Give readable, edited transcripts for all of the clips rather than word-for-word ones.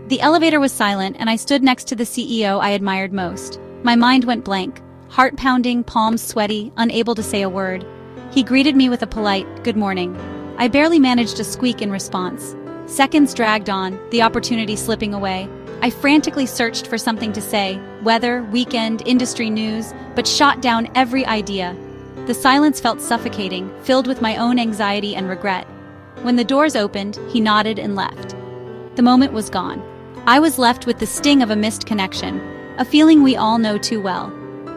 The elevator was silent, and I stood next to the CEO I admired most. My mind went blank, heart pounding, palms sweaty, unable to say a word. He greeted me with a polite, "Good morning." I barely managed a squeak in response. Seconds dragged on, the opportunity slipping away. I frantically searched for something to say, weather, weekend, industry news, but shot down every idea. The silence felt suffocating, filled with my own anxiety and regret. When the doors opened, he nodded and left. The moment was gone. I was left with the sting of a missed connection, a feeling we all know too well.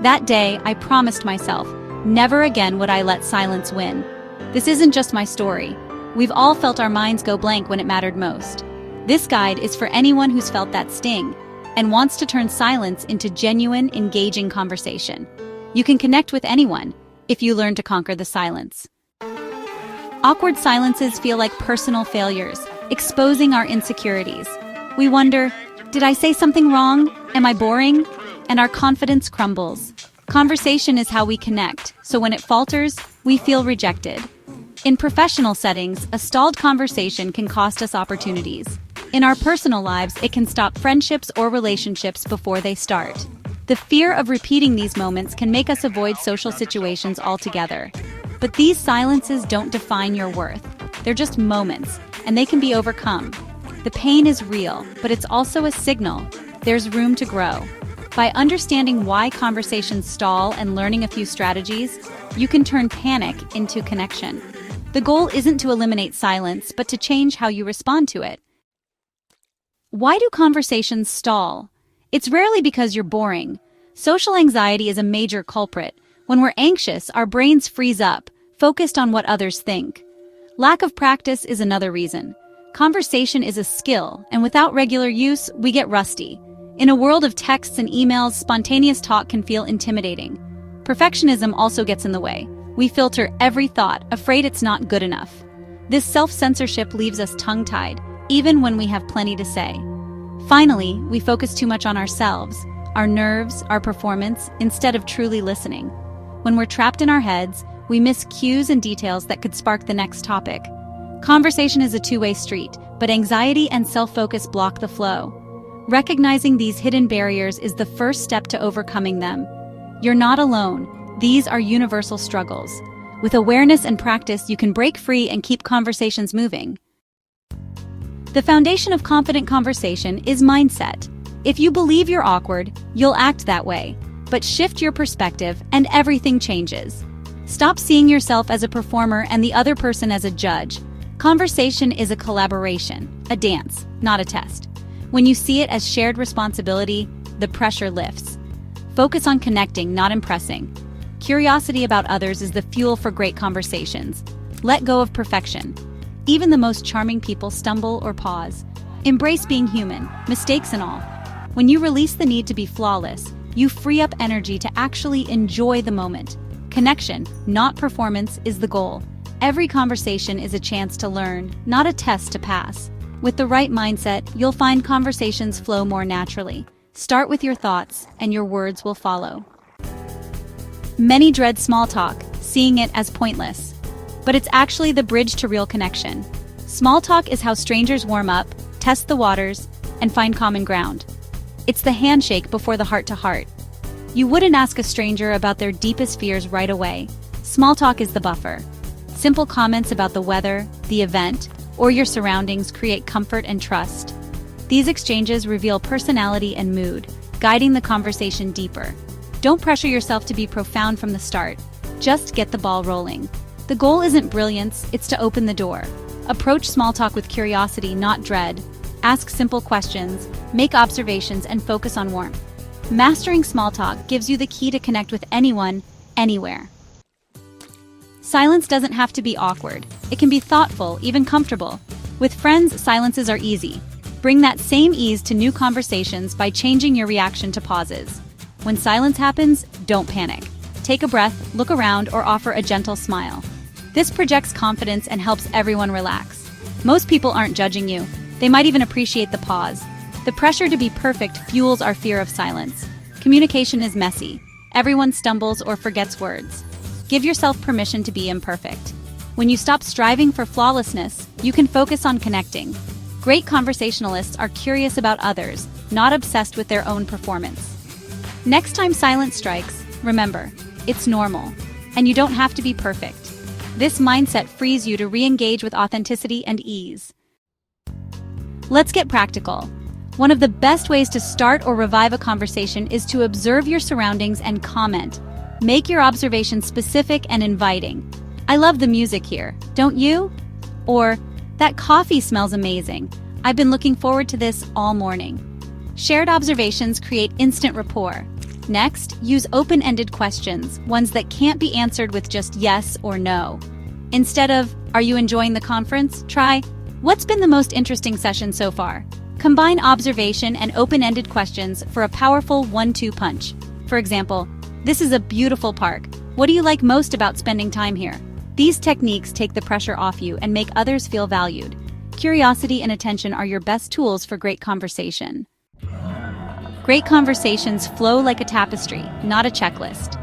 That day, I promised myself, never again would I let silence win. This isn't just my story. We've all felt our minds go blank when it mattered most. This guide is for anyone who's felt that sting and wants to turn silence into genuine, engaging conversation. You can connect with anyone if you learn to conquer the silence. Awkward silences feel like personal failures, exposing our insecurities. We wonder, did I say something wrong? Am I boring? And our confidence crumbles. Conversation is how we connect, so when it falters, we feel rejected. In professional settings, a stalled conversation can cost us opportunities. In our personal lives, it can stop friendships or relationships before they start. The fear of repeating these moments can make us avoid social situations altogether. But these silences don't define your worth. They're just moments, and they can be overcome. The pain is real, but it's also a signal. There's room to grow. By understanding why conversations stall and learning a few strategies, you can turn panic into connection. The goal isn't to eliminate silence, but to change how you respond to it. Why do conversations stall? It's rarely because you're boring. Social anxiety is a major culprit. When we're anxious, our brains freeze up, focused on what others think. Lack of practice is another reason. Conversation is a skill, and without regular use, we get rusty. In a world of texts and emails, spontaneous talk can feel intimidating. Perfectionism also gets in the way. We filter every thought, afraid it's not good enough. This self-censorship leaves us tongue-tied, even when we have plenty to say. Finally, we focus too much on ourselves, our nerves, our performance, instead of truly listening. When we're trapped in our heads, we miss cues and details that could spark the next topic. Conversation is a two-way street, but anxiety and self-focus block the flow. Recognizing these hidden barriers is the first step to overcoming them. You're not alone. These are universal struggles. With awareness and practice, you can break free and keep conversations moving. The foundation of confident conversation is mindset. If you believe you're awkward, you'll act that way. But shift your perspective and everything changes. Stop seeing yourself as a performer and the other person as a judge. Conversation is a collaboration, a dance, not a test. When you see it as shared responsibility, the pressure lifts. Focus on connecting, not impressing. Curiosity about others is the fuel for great conversations. Let go of perfection. Even the most charming people stumble or pause. Embrace being human, mistakes and all. When you release the need to be flawless, you free up energy to actually enjoy the moment. Connection, not performance, is the goal. Every conversation is a chance to learn, not a test to pass. With the right mindset, you'll find conversations flow more naturally. Start with your thoughts, and your words will follow. Many dread small talk, seeing it as pointless. But it's actually the bridge to real connection. Small talk is how strangers warm up, test the waters, and find common ground. It's the handshake before the heart-to-heart. You wouldn't ask a stranger about their deepest fears right away. Small talk is the buffer. Simple comments about the weather, the event, or your surroundings create comfort and trust. These exchanges reveal personality and mood, guiding the conversation deeper. Don't pressure yourself to be profound from the start. Just get the ball rolling. The goal isn't brilliance, it's to open the door. Approach small talk with curiosity, not dread. Ask simple questions, make observations, and focus on warmth. Mastering small talk gives you the key to connect with anyone, anywhere. Silence doesn't have to be awkward. It can be thoughtful, even comfortable. With friends, silences are easy. Bring that same ease to new conversations by changing your reaction to pauses. When silence happens, don't panic. Take a breath, look around, or offer a gentle smile. This projects confidence and helps everyone relax. Most people aren't judging you. They might even appreciate the pause. The pressure to be perfect fuels our fear of silence. Communication is messy. Everyone stumbles or forgets words. Give yourself permission to be imperfect. When you stop striving for flawlessness, you can focus on connecting. Great conversationalists are curious about others, not obsessed with their own performance. Next time silence strikes, remember, it's normal, and you don't have to be perfect. This mindset frees you to re-engage with authenticity and ease. Let's get practical. One of the best ways to start or revive a conversation is to observe your surroundings and comment. Make your observations specific and inviting. I love the music here, don't you? Or, that coffee smells amazing. I've been looking forward to this all morning. Shared observations create instant rapport. Next, use open-ended questions, ones that can't be answered with just yes or no. Instead of, "Are you enjoying the conference?" try, "What's been the most interesting session so far?" Combine observation and open-ended questions for a powerful 1-2 punch. For example, "This is a beautiful park. What do you like most about spending time here?" These techniques take the pressure off you and make others feel valued. Curiosity and attention are your best tools for great conversation. Great conversations flow like a tapestry, not a checklist.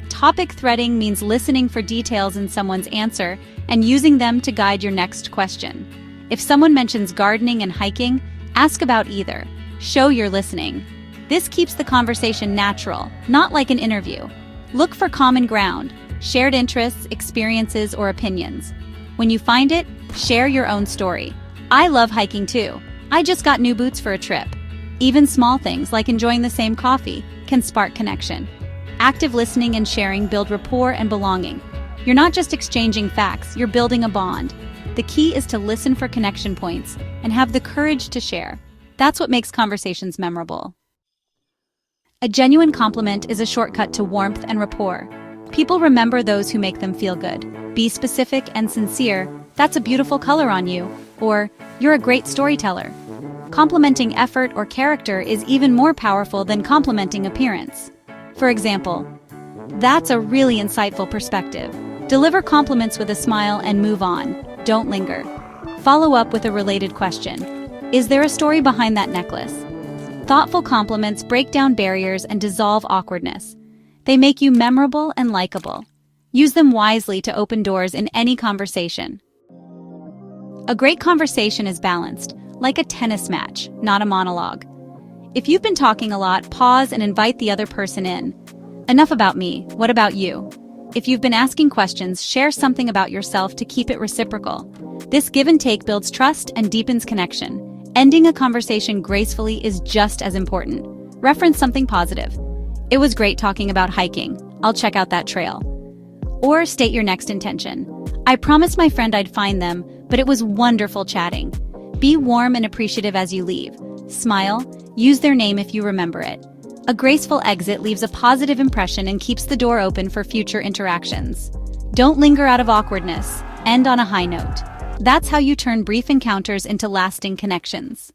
Topic threading means listening for details in someone's answer and using them to guide your next question. If someone mentions gardening and hiking, ask about either. Show you're listening. This keeps the conversation natural, not like an interview. Look for common ground, shared interests, experiences, or opinions. When you find it, share your own story. "I love hiking too. I just got new boots for a trip." Even small things like enjoying the same coffee can spark connection. Active listening and sharing build rapport and belonging. You're not just exchanging facts, you're building a bond. The key is to listen for connection points and have the courage to share. That's what makes conversations memorable. A genuine compliment is a shortcut to warmth and rapport. People remember those who make them feel good. Be specific and sincere. "That's a beautiful color on you," or "You're a great storyteller." Complimenting effort or character is even more powerful than complimenting appearance. For example, "That's a really insightful perspective." Deliver compliments with a smile and move on. Don't linger. Follow up with a related question. "Is there a story behind that necklace?" Thoughtful compliments break down barriers and dissolve awkwardness. They make you memorable and likable. Use them wisely to open doors in any conversation. A great conversation is balanced, like a tennis match, not a monologue. If you've been talking a lot, pause and invite the other person in. "Enough about me, what about you?" If you've been asking questions, share something about yourself to keep it reciprocal. This give and take builds trust and deepens connection. Ending a conversation gracefully is just as important. Reference something positive. "It was great talking about hiking. I'll check out that trail." Or state your next intention. "I promised my friend I'd find them, but it was wonderful chatting." Be warm and appreciative as you leave. Smile, use their name if you remember it. A graceful exit leaves a positive impression and keeps the door open for future interactions. Don't linger out of awkwardness. End on a high note. That's how you turn brief encounters into lasting connections.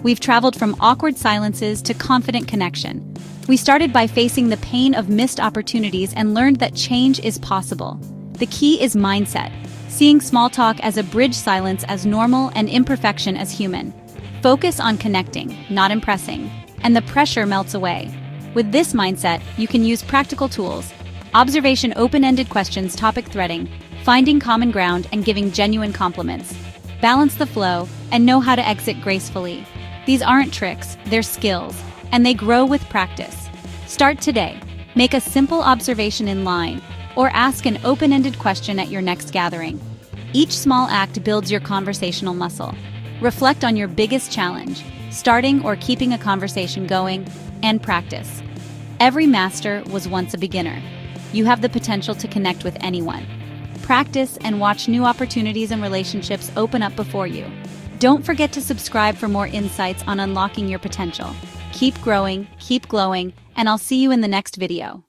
We've traveled from awkward silences to confident connection. We started by facing the pain of missed opportunities and learned that change is possible. The key is mindset, seeing small talk as a bridge, silence as normal, and imperfection as human. Focus on connecting, not impressing, and the pressure melts away. With this mindset, you can use practical tools: observation, open-ended questions, topic threading, finding common ground, and giving genuine compliments. Balance the flow and know how to exit gracefully. These aren't tricks, they're skills, and they grow with practice. Start today. Make a simple observation in line, or ask an open-ended question at your next gathering. Each small act builds your conversational muscle. Reflect on your biggest challenge, starting or keeping a conversation going, and practice. Every master was once a beginner. You have the potential to connect with anyone. Practice and watch new opportunities and relationships open up before you. Don't forget to subscribe for more insights on unlocking your potential. Keep growing, keep glowing, and I'll see you in the next video.